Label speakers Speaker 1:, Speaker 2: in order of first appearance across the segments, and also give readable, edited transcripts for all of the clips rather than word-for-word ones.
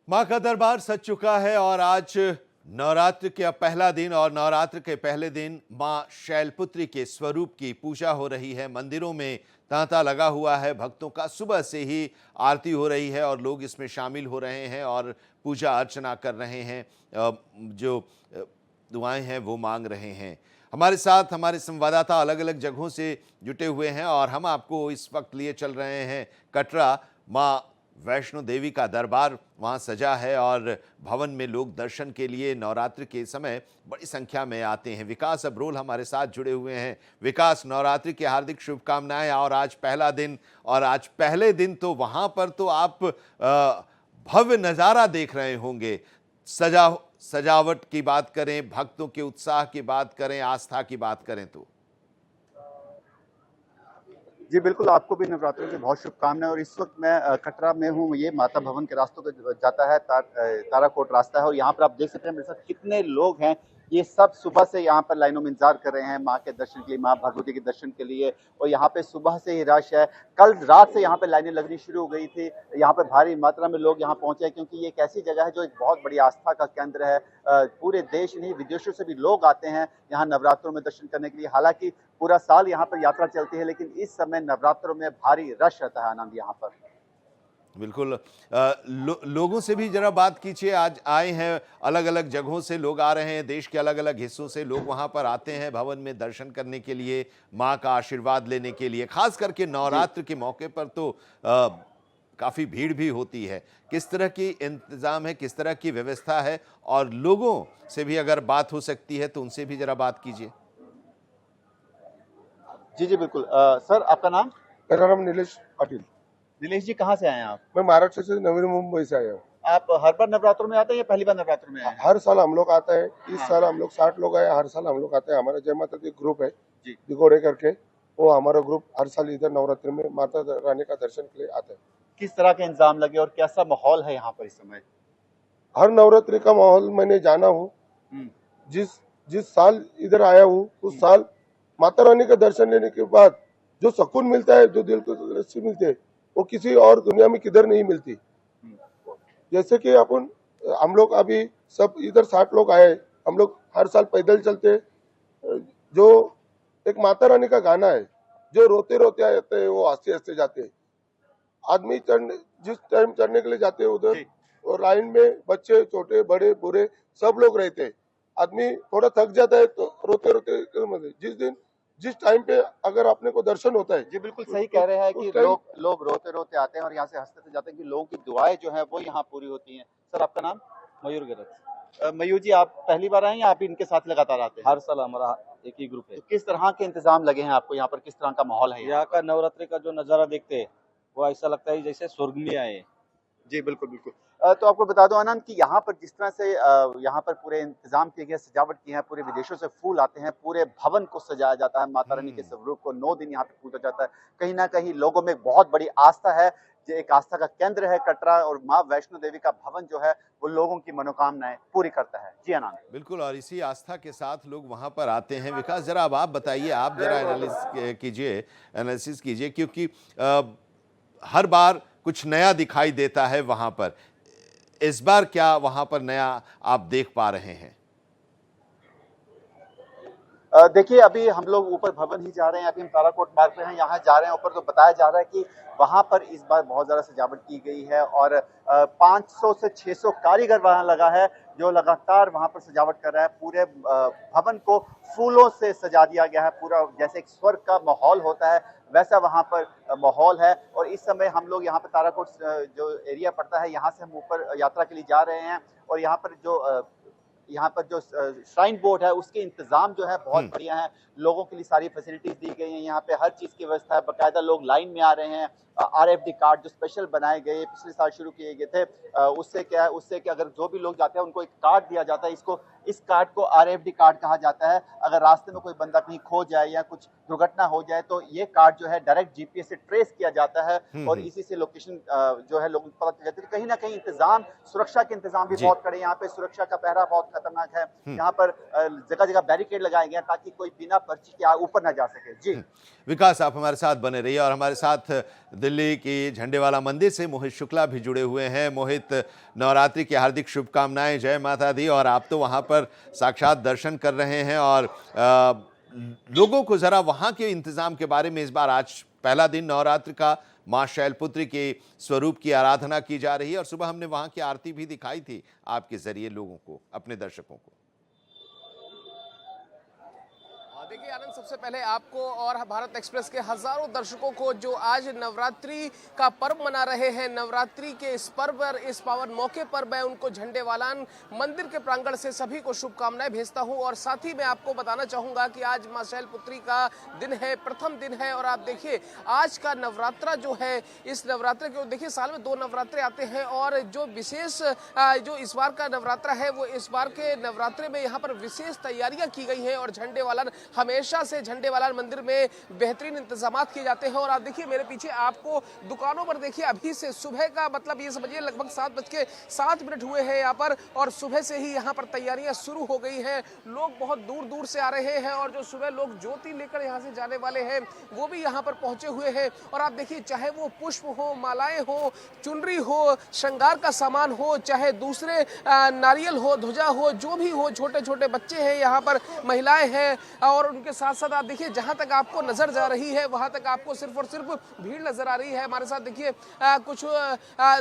Speaker 1: मां का दरबार सज चुका है और आज नवरात्र के अब पहला दिन और नवरात्र के पहले दिन मां शैलपुत्री के स्वरूप की पूजा हो रही है। मंदिरों में तांता लगा हुआ है, भक्तों का सुबह से ही आरती हो रही है और लोग इसमें शामिल हो रहे हैं और पूजा अर्चना कर रहे हैं। जो दुआएं हैं वो मांग रहे हैं। हमारे साथ हमारे संवाददाता अलग अलग जगहों से जुटे हुए हैं और हम आपको इस वक्त लिए चल रहे हैं कटरा। मां वैष्णो देवी का दरबार वहां सजा है और भवन में लोग दर्शन के लिए नवरात्रि के समय बड़ी संख्या में आते हैं। विकास अब्रोल हमारे साथ जुड़े हुए हैं। विकास, नवरात्रि की हार्दिक शुभकामनाएं। और आज पहला दिन और आज पहले दिन तो वहां पर तो आप भव्य नज़ारा देख रहे होंगे। सजावट की बात करें, भक्तों के उत्साह की बात करें, आस्था की बात करें तो
Speaker 2: जी, बिल्कुल, आपको भी नवरात्रों की बहुत शुभकामनाएँ। और इस वक्त मैं कटरा में हूँ। ये माता भवन के रास्तों पे जाता है, ताराकोट रास्ता है और यहाँ पर आप देख सकते हैं मेरे साथ कितने लोग हैं। ये सब सुबह से यहाँ पर लाइनों में इंतज़ार कर रहे हैं माँ के दर्शन के लिए, माँ भगवती के दर्शन के लिए। और यहाँ पे सुबह से ही रश है। कल रात से यहाँ पे लाइनें लगनी शुरू हो गई थी। यहाँ पे भारी मात्रा में लोग यहाँ पहुँचे हैं क्योंकि ये एक ऐसी जगह है जो एक बहुत बड़ी आस्था का केंद्र है। पूरे देश नहीं, विदेशों से भी लोग आते हैं यहाँ नवरात्रों में दर्शन करने के लिए। हालाँकि पूरा साल यहाँ पर यात्रा चलती है, लेकिन इस समय नवरात्रों में भारी रश रहता है आनंद यहाँ पर।
Speaker 1: बिल्कुल। लोगों से भी जरा बात कीजिए। आज आए हैं, अलग अलग जगहों से लोग आ रहे हैं, देश के अलग अलग हिस्सों से लोग वहां पर आते हैं भवन में दर्शन करने के लिए, मां का आशीर्वाद लेने के लिए। खास करके नवरात्र के मौके पर तो काफी भीड़ भी होती है। किस तरह की इंतजाम है, किस तरह की व्यवस्था है, और लोगों से भी अगर बात हो सकती है तो उनसे भी जरा बात कीजिए।
Speaker 2: जी, जी, बिल्कुल। सर, आपका नाम?
Speaker 3: मेरा नाम नीलेश पाटिल।
Speaker 2: दिनेश जी, कहाँ से आए हैं आप?
Speaker 3: मैं महाराष्ट्र से नवी मुंबई से आया हूँ।
Speaker 2: आप हर बार नवरात्रों में आते हैं या पहली बार नवरात्रों में आए हैं?
Speaker 3: हर साल हम लोग आते हैं। इस
Speaker 2: हाँ।
Speaker 3: साल हम लोग 60 लोग आए। हर साल हम लोग आते हैं। हमारा जय माता दी ग्रुप है
Speaker 2: जी।
Speaker 3: दिगोड़े करके, वो हमारा ग्रुप हर साल इधर नवरात्रि में माता रानी का दर्शन के लिए आता है।
Speaker 2: किस तरह के इंतजाम लगे और कैसा माहौल है यहाँ पर इस समय?
Speaker 3: हर नवरात्रि का माहौल मैंने जाना हूँ। जिस जिस साल इधर आया हूँ उस साल माता रानी का दर्शन लेने के बाद जो सुकून मिलता है, जो दिल को तृप्ति मिलती है, वो किसी और दुनिया में किधर नहीं मिलती। जैसे कि अपन हम लोग अभी सब इधर 60 लोग आए। हम लोग हर साल पैदल चलते। जो एक माता रानी का गाना है, जो रोते रोते आते हैं वो हंसते हंसते जाते हैं। आदमी चढ़ने जिस टाइम चढ़ने के लिए जाते हैं उधर, और लाइन में बच्चे, छोटे, बड़े, बूढ़े सब लोग रहते हैं। आदमी थोड़ा थक जाता है तो रोते रोते जिस टाइम पे अगर अपने को दर्शन होता है।
Speaker 2: जी, बिल्कुल सही कह रहे हैं कि लोग रोते रोते आते हैं और यहाँ से हंसते हंसते जाते हैं कि लोगों की दुआएं जो है वो यहाँ पूरी होती हैं। सर, आपका नाम?
Speaker 4: मयूर गिरज।
Speaker 2: मयूर जी, आप पहली बार आए या आप इनके साथ लगातार आते हैं?
Speaker 4: हर साल हमारा एक ही ग्रुप है।
Speaker 2: तो किस तरह के इंतजाम लगे हैं आपको यहाँ पर? किस तरह का माहौल है
Speaker 4: यहाँ का नवरात्रि का जो नज़ारा देखते हैं वो ऐसा लगता है जैसे स्वर्ग में आए।
Speaker 2: जी, बिल्कुल, बिल्कुल। तो आपको बता दूं आनंद कि यहाँ पर जिस तरह से यहाँ पर पूरे इंतजाम किए गए, सजावट की है, पूरे विदेशों से फूल आते हैं, पूरे भवन को सजाया जाता है, माता रानी के स्वरूप को 9 दिन यहाँ पे पूजा जाता है। कहीं ना कहीं लोगों में बहुत बड़ी आस्था है। जो एक आस्था का केंद्र है कटरा, और माँ वैष्णो देवी का भवन जो है वो लोगों की मनोकामनाएं पूरी करता है। जी आनंद।
Speaker 1: बिल्कुल, और इसी आस्था के साथ लोग वहां पर आते हैं। विकास, जरा अब आप बताइए, आप जरा एनालिसिस कीजिए, क्योंकि हर बार कुछ नया दिखाई देता है वहां पर। इस बार क्या वहां पर नया आप देख पा रहे हैं?
Speaker 2: देखिए, अभी हम लोग ऊपर भवन ही जा रहे हैं। अभी हम ताराकोट मार्ग पे हैं, यहाँ जा रहे हैं ऊपर। तो बताया जा रहा है कि वहाँ पर इस बार बहुत ज़्यादा सजावट की गई है और 500 से 600 कारीगर वहाँ लगा है जो लगातार वहाँ पर सजावट कर रहा है। पूरे भवन को फूलों से सजा दिया गया है। पूरा जैसे एक स्वर्ग का माहौल होता है वैसा वहाँ पर माहौल है। और इस समय हम लोग यहाँ पर ताराकोट जो एरिया पड़ता है, यहाँ से हम ऊपर यात्रा के लिए जा रहे हैं। और यहाँ पर जो श्राइन बोर्ड है उसके इंतजाम जो है बहुत बढ़िया है। लोगों के लिए सारी फैसिलिटीज दी गई हैं। यहाँ पे हर चीज की व्यवस्था है। बाकायदा लोग लाइन में आ रहे हैं। RFD कार्ड जो स्पेशल बनाए गए, पिछले साल शुरू किए गए थे, उससे क्या है, उससे कि अगर जो भी लोग जाते हैं उनको एक कार्ड दिया जाता है। इस कार्ड को RFD कार्ड कहा जाता है। अगर रास्ते में कोई बंदा कहीं खो जाए या कुछ दुर्घटना हो जाए तो ये कार्ड जो है डायरेक्ट GPS से ट्रेस किया जाता है और इसी से लोकेशन जो है लोगों को पता चल जाती है। कहीं ना कहीं इंतजाम, सुरक्षा के इंतजाम भी बहुत कड़े। यहाँ पे सुरक्षा का पहरा बहुत खतरनाक है। यहाँ पर जगह जगह बैरिकेड लगाए गए हैं ताकि कोई बिना पर्ची के ऊपर ना जा सके। जी।
Speaker 1: विकास, आप हमारे साथ बने रहिए और हमारे साथ दिल्ली की झंडेवाला मंदिर से मोहित शुक्ला भी जुड़े हुए हैं। मोहित, नवरात्रि की हार्दिक शुभकामनाएं, जय माता दी। और आप तो वहां पर साक्षात दर्शन कर रहे हैं और लोगों को जरा वहां के इंतजाम के बारे में, इस बार आज पहला दिन नवरात्र का, मां शैलपुत्री के स्वरूप की आराधना की जा रही है और सुबह हमने वहां की आरती भी दिखाई थी आपके जरिए लोगों को, अपने दर्शकों को।
Speaker 5: देखिए आनंद, सबसे पहले आपको और भारत एक्सप्रेस के हजारों दर्शकों को जो आज नवरात्रि का पर्व मना रहे हैं, नवरात्रि के इस पर्व पर, इस पावन मौके पर मैं उनको झंडेवालान मंदिर के प्रांगण से सभी को शुभकामनाएं भेजता हूं। और साथ ही मैं आपको बताना चाहूंगा कि आज मां शैलपुत्री का दिन है, प्रथम दिन है। और आप देखिए आज का नवरात्रा जो है, इस नवरात्र के देखिए साल में 2 नवरात्रे आते हैं और जो विशेष जो इस बार का नवरात्रा है वो इस बार के नवरात्रे में यहाँ पर विशेष तैयारियां की गई हैं और झंडेवालान हमेशा से झंडेवालान मंदिर में बेहतरीन इंतजामात किए जाते हैं। और आप देखिए मेरे पीछे, आपको दुकानों पर देखिए अभी से सुबह का मतलब ये समझिए लगभग 7:07 हुए हैं यहाँ पर और सुबह से ही यहाँ पर तैयारियां शुरू हो गई हैं। लोग बहुत दूर दूर से आ रहे हैं और जो सुबह लोग ज्योति लेकर यहाँ से जाने वाले हैं वो भी यहाँ पर पहुंचे हुए हैं। और आप देखिए चाहे वो पुष्प हो, मालाएं हो, चुनरी हो, श्रृंगार का सामान हो, चाहे दूसरे नारियल हो, ध्वजा हो, जो भी हो, छोटे छोटे बच्चे हैं यहाँ पर, महिलाएं हैं और उनके साथ साथ आप देखिए जहां तक आपको नजर जा रही है वहां तक आपको सिर्फ और सिर्फ भीड़ नजर आ रही है। हमारे साथ देखिए कुछ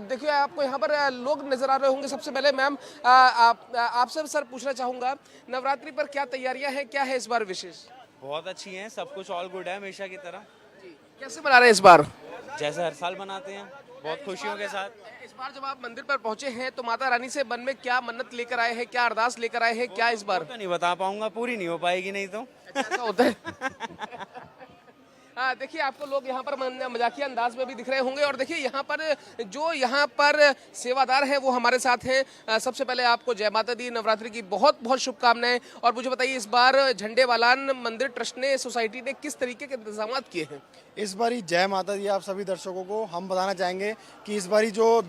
Speaker 5: देखिए आपको यहाँ पर लोग नजर आ रहे होंगे। सबसे पहले मैम आपसे सर पूछना चाहूंगा, नवरात्रि पर क्या तैयारियां हैं, क्या है इस बार विशेष?
Speaker 6: बहुत अच्छी हैं, सब कुछ ऑल गुड है हमेशा की तरह,
Speaker 5: कैसे मना रहे हैं इस बार?
Speaker 6: जैसे हर साल बनाते हैं, बहुत खुशियों के साथ।
Speaker 5: इस बार जब आप मंदिर पर पहुंचे हैं तो माता रानी से मन में क्या मन्नत लेकर आए हैं, क्या अरदास लेकर आए हैं, क्या इस बार?
Speaker 6: तो नहीं बता पाऊंगा, पूरी नहीं हो पाएगी नहीं तो।
Speaker 5: ऐसा होता है। देखिए आपको लोग यहाँ पर मजाकिया अंदाज में भी दिख रहे होंगे और देखिए यहाँ पर जो यहाँ पर सेवादार हैं वो हमारे साथ हैं। सबसे पहले आपको जय माता दी, नवरात्रि की बहुत बहुत शुभकामनाएं। और मुझे बताइए इस बार झंडेवालान मंदिर ट्रस्ट ने, सोसाइटी ने किस तरीके के इंतजाम किए हैं?
Speaker 7: इस बारी जय माता दी आप सभी दर्शकों को हम बताना चाहेंगे कि इस बारी जो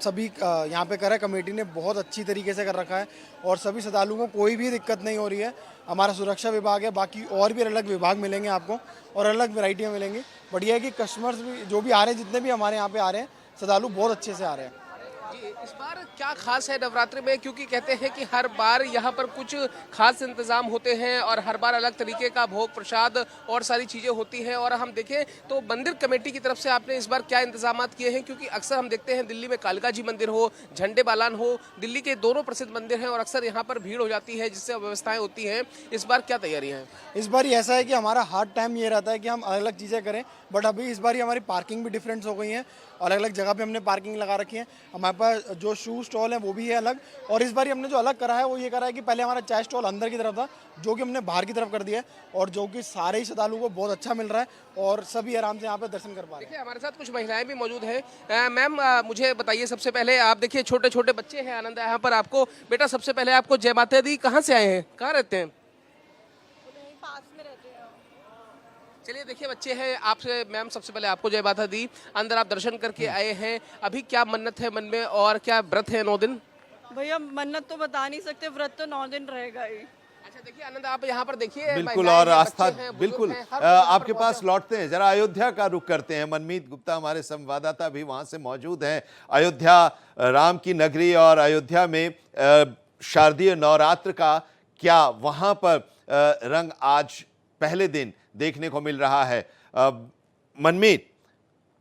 Speaker 7: सभी यहाँ पे करा कमेटी ने बहुत अच्छी तरीके से कर रखा है और सभी श्रद्धालुओं को कोई भी दिक्कत नहीं हो रही है। हमारा सुरक्षा विभाग है, बाकी और भी अलग विभाग मिलेंगे आपको और अलग वैरायटियाँ मिलेंगी। बढ़िया है कि कस्टमर्स भी जो भी आ रहे हैं, जितने भी हमारे यहाँ पे आ रहे हैं श्रद्धालु, बहुत अच्छे से आ रहे हैं।
Speaker 5: जी, इस बार क्या खास है नवरात्रि में, क्योंकि कहते हैं कि हर बार यहाँ पर कुछ खास इंतजाम होते हैं और हर बार अलग तरीके का भोग प्रसाद और सारी चीजें होती हैं। और हम देखें तो मंदिर कमेटी की तरफ से आपने इस बार क्या इंतजाम किए हैं? क्योंकि अक्सर हम देखते हैं दिल्ली में कालका जी मंदिर हो, झंडेवालान हो, दिल्ली के दोनों प्रसिद्ध मंदिर हैं और अक्सर यहाँ पर भीड़ हो जाती है जिससे व्यवस्थाएं होती हैं। इस बार क्या तैयारियां हैं?
Speaker 7: इस बार ऐसा है कि हमारा हार्ड टाइम ये रहता है कि हम अलग अलग चीज़ें करें, बट अभी इस बार हमारी पार्किंग भी डिफरेंट हो गई है, अलग अलग जगह पे हमने पार्किंग लगा रखी है। हमारे पास जो शू स्टॉल है वो भी है अलग, और इस बार हमने जो अलग करा है वो ये करा है कि पहले हमारा चाय स्टॉल अंदर की तरफ था, जो कि हमने बाहर की तरफ कर दिया है और जो कि सारे ही श्रद्धालुओं को बहुत अच्छा मिल रहा है और सभी आराम से यहाँ पे दर्शन कर पा रहे हैं।
Speaker 5: देखिए हमारे साथ कुछ महिलाएं भी मौजूद हैं। मैम मुझे बताइए, सबसे पहले आप देखिए छोटे छोटे बच्चे हैं, आनंद है यहाँ पर आपको। बेटा सबसे पहले आपको जय माता दी, कहाँ से आए हैं, कहाँ रहते हैं?
Speaker 8: पास में रहते हैं।
Speaker 5: चलिए देखिए बच्चे हैं आपसे। मैम सबसे पहले आपको जय माता दी, अंदर आप दर्शन करके आए हैं, अभी क्या मन्नत है मन में और क्या व्रत है 9 दिन?
Speaker 8: भैया मन्नत तो बता नहीं सकते, व्रत तो 9 दिन रहेगा ही।
Speaker 5: अच्छा देखिए आनंद, आप यहाँ पर देखिए
Speaker 1: बिल्कुल।
Speaker 5: महिलाएं
Speaker 1: और
Speaker 5: हैं,
Speaker 1: आस्था,
Speaker 5: बच्चे हैं, बुजुर्ग
Speaker 1: बिल्कुल
Speaker 5: हैं, हर कोई यहाँ
Speaker 1: आपके
Speaker 5: पर
Speaker 1: पास
Speaker 5: पहुंचा।
Speaker 1: लौटते हैं, जरा अयोध्या का रुख करते हैं। मनमीत गुप्ता हमारे संवाददाता भी वहां से मौजूद हैं। अयोध्या राम की नगरी और अयोध्या में शारदीय नवरात्र का क्या वहां पर रंग आज पहले दिन देखने को मिल रहा है? मनमीत,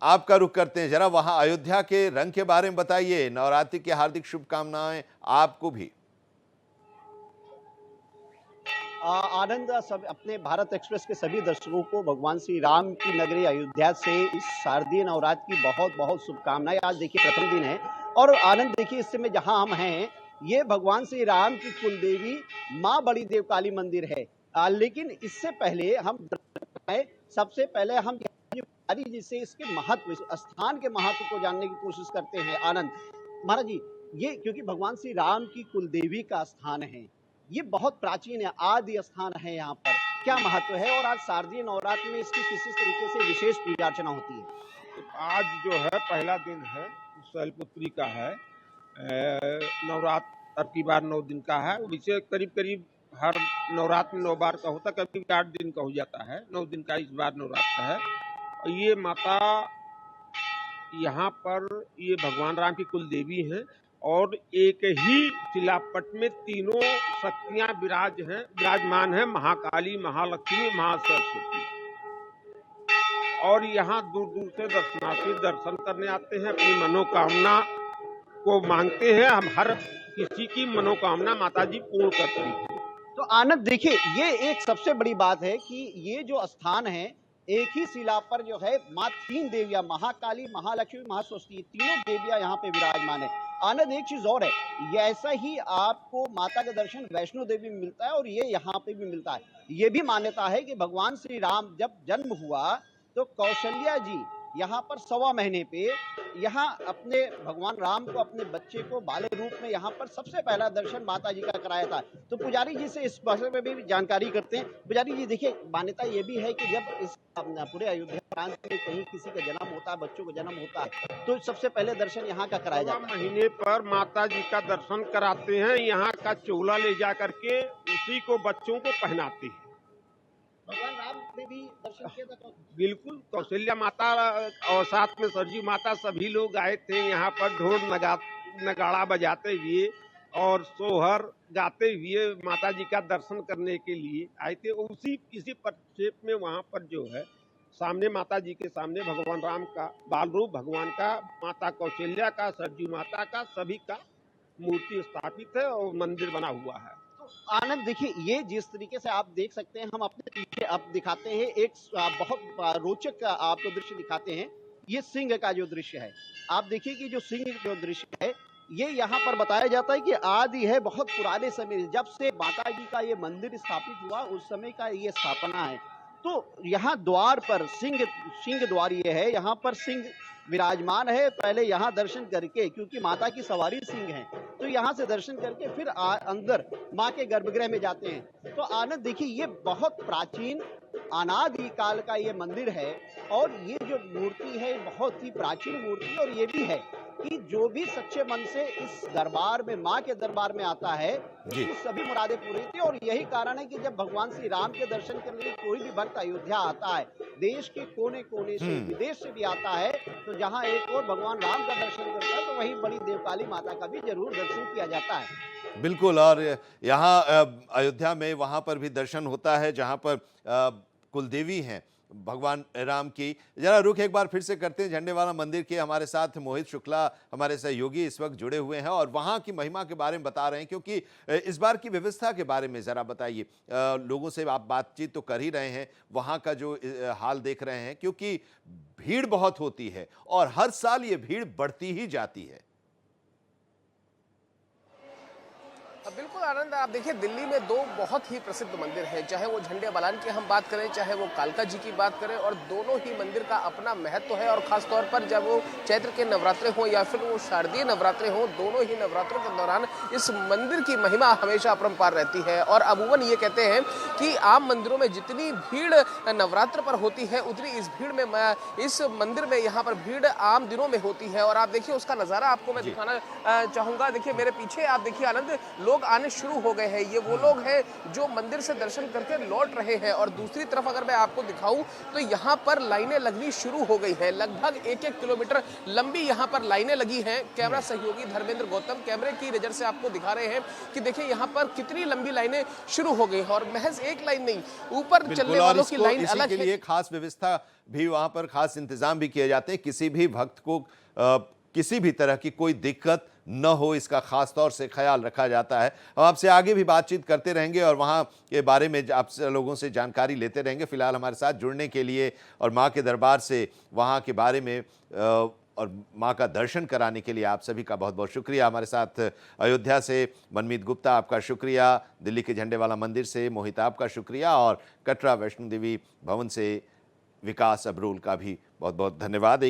Speaker 1: आपका रुख करते हैं, जरा वहां अयोध्या के रंग के बारे में बताइए। नवरात्रि की हार्दिक शुभकामनाएं आपको भी।
Speaker 2: आनंद, सब अपने भारत एक्सप्रेस के सभी दर्शकों को भगवान श्री राम की नगरी अयोध्या से इस शारदीय नवरात्र की बहुत बहुत शुभकामनाएं। आज देखिए प्रथम दिन है और आनंद देखिए इस समय जहां हम हैं ये भगवान श्री राम की कुलदेवी माँ बड़ी देव काली मंदिर है। लेकिन इससे पहले हम सबसे पहले हम जिससे इसके महत्व, इस स्थान के महत्व को जानने की कोशिश करते हैं। आनंद महाराज जी, ये क्योंकि भगवान श्री राम की कुलदेवी का स्थान है, ये बहुत प्राचीन है, आदि स्थान है, यहाँ पर क्या महत्व है और आज शारदीय नवरात्र में इसकी किस तरीके से विशेष पूजा अर्चना होती है?
Speaker 9: आज जो है पहला दिन है, शैलपुत्री का है, नवरात्र की बार 9 दिन का है। इसे करीब करीब हर नवरात्र 9 बार का होता, कभी 8 दिन का हो जाता है, 9 दिन का इस बार नवरात्र है। और ये माता यहाँ पर ये भगवान राम की कुल देवी हैं और एक ही शिलापट में तीनों शक्तियां विराजमान हैं, महाकाली, महालक्ष्मी, महासरस्वती। और यहाँ दूर दूर से दर्शनार्थी दर्शन करने आते हैं, अपनी मनोकामना को मांगते हैं। हम हर किसी की मनोकामना माता जी पूर्ण करती हैं।
Speaker 2: तो आनंद देखिए, ये एक सबसे बड़ी बात है कि ये जो स्थान है, एक ही शिला पर जो है माँ तीन देवियां, महाकाली, महालक्ष्मी, महासरस्वती, तीनों देवियां यहाँ पे विराजमान है। आनंद एक चीज और है, ये ऐसा ही आपको माता का दर्शन वैष्णो देवी में मिलता है और ये यहाँ पे भी मिलता है। ये भी मान्यता है कि भगवान श्री राम जब जन्म हुआ तो कौशल्या जी यहाँ पर 1.25 महीने पे यहाँ अपने भगवान राम को, अपने बच्चे को बाले रूप में यहाँ पर सबसे पहला दर्शन माता जी का कराया था। तो पुजारी जी से इस बारे में भी जानकारी करते हैं। पुजारी जी देखिए, मान्यता ये भी है कि जब इस पूरे अयोध्या प्रांत में कहीं किसी का जन्म होता है, बच्चों का जन्म होता है, तो सबसे पहले दर्शन यहाँ का कराया जाता है।
Speaker 9: महीने पर माता जी का दर्शन कराते हैं, यहाँ का चोला ले जा करके उसी को बच्चों को पहनाते हैं।
Speaker 2: भगवान राम ने भी दर्शन किया था।
Speaker 9: बिल्कुल, कौशल्या माता और साथ में सरजू माता सभी लोग आए थे यहाँ पर ढोल नगाड़ा बजाते हुए और सोहर गाते हुए माता जी का दर्शन करने के लिए आए थे। इसी परिप्रेक्ष्य में वहाँ पर जो है सामने माता जी के सामने भगवान राम का बाल रूप, भगवान का, माता कौशल्या का, सरजू माता का, सभी का मूर्ति स्थापित है और मंदिर बना हुआ है।
Speaker 2: आनंद देखिए, ये जिस तरीके से आप देख सकते हैं, हम अपने पीछे अब दिखाते हैं एक बहुत रोचक आपको दृश्य दिखाते हैं। ये सिंह का जो दृश्य है, आप देखिए कि जो सिंह जो दृश्य है, ये यहाँ पर बताया जाता है कि आदि है, बहुत पुराने समय जब से माता जी का ये मंदिर स्थापित हुआ उस समय का ये स्थापना है। तो यहाँ द्वार पर सिंह द्वार ये है, यहाँ पर सिंह विराजमान है। पहले यहाँ दर्शन करके, क्योंकि माता की सवारी सिंह है, तो यहाँ से दर्शन करके फिर अंदर माँ के गर्भगृह में जाते हैं। तो आनंद देखिए, ये बहुत प्राचीन अनादि काल का ये मंदिर है और ये जो मूर्ति है बहुत ही प्राचीन मूर्ति। और ये भी है कि जो भी सच्चे मन से इस दरबार में, माँ के दरबार में आता है, उसकी सभी मुरादें पूरी होती है। और यही कारण है कि जब भगवान श्री राम के दर्शन करने के लिए कोई भी भक्त अयोध्या आता है, देश के कोने कोने से, विदेश से भी आता है, तो जहाँ एक और भगवान राम का दर्शन करता है, तो वहीं बड़ी देवकाली माता का भी जरूर दर्शन किया जाता है।
Speaker 1: बिल्कुल, और यहाँ अयोध्या में वहाँ पर भी दर्शन होता है जहाँ पर कुलदेवी हैं भगवान राम की। जरा रुक एक बार फिर से करते हैं झंडे वाला मंदिर के। हमारे साथ मोहित शुक्ला हमारे सहयोगी इस वक्त जुड़े हुए हैं और वहाँ की महिमा के बारे में बता रहे हैं, क्योंकि इस बार की व्यवस्था के बारे में ज़रा बताइए। लोगों से आप बातचीत तो कर ही रहे हैं, वहाँ का जो हाल देख रहे हैं, क्योंकि भीड़ बहुत होती है और हर साल ये भीड़ बढ़ती ही जाती है।
Speaker 5: बिल्कुल आनंद, आप देखिए दिल्ली में 2 बहुत ही प्रसिद्ध मंदिर हैं, चाहे वो झंडे बालान की हम बात करें, चाहे वो कालका जी की बात करें, और दोनों ही मंदिर का अपना महत्व है। और खास तौर पर जब वो चैत्र के नवरात्रे हों या फिर वो शारदीय नवरात्रे हों, दोनों ही नवरात्रों के दौरान इस मंदिर की महिमा हमेशा अपरंपार रहती है। और अमूमन ये कहते हैं कि आम मंदिरों में जितनी भीड़ नवरात्र पर होती है, उतनी इस भीड़ में, इस मंदिर में यहाँ पर भीड़ आम दिनों में होती है। और आप देखिए उसका नज़ारा आपको मैं दिखाना चाहूँगा। देखिए मेरे पीछे आप देखिए आनंद, लोग आने शुरू हो गए हैं। ये वो लोग हैं जो मंदिर से दर्शन करके लौट रहे हैं। और दूसरी तरफ अगर मैं आपको दिखाऊं तो यहाँ पर लाइनें लगनी शुरू हो गई हैं। लगभग 1-1 किलोमीटर लंबी यहाँ पर लाइनें लगी हैं। कैमरा सहयोगी धर्मेंद्र गौतम कैमरे की नजर से आपको दिखा रहे हैं कि देखिए यहाँ पर कितनी लंबी लाइनें शुरू हो गई हैं। और महज एक लाइन नहीं, ऊपर चलने वालों की लाइन अलग है।
Speaker 1: लिए खास व्यवस्था भी वहां पर, खास इंतजाम भी किए जाते हैं। किसी भी भक्त को किसी भी तरह की कोई दिक्कत न हो, इसका खास तौर से ख्याल रखा जाता है। हम आपसे आगे भी बातचीत करते रहेंगे और वहाँ के बारे में आपसे लोगों से जानकारी लेते रहेंगे। फिलहाल हमारे साथ जुड़ने के लिए और माँ के दरबार से वहाँ के बारे में और माँ का दर्शन कराने के लिए आप सभी का बहुत बहुत शुक्रिया। हमारे साथ अयोध्या से मनमीत गुप्ता, आपका शुक्रिया। दिल्ली के झंडे वाला मंदिर से मोहित, आपका शुक्रिया। और कटरा वैष्णो देवी भवन से विकास अब्रोल का भी बहुत बहुत धन्यवाद।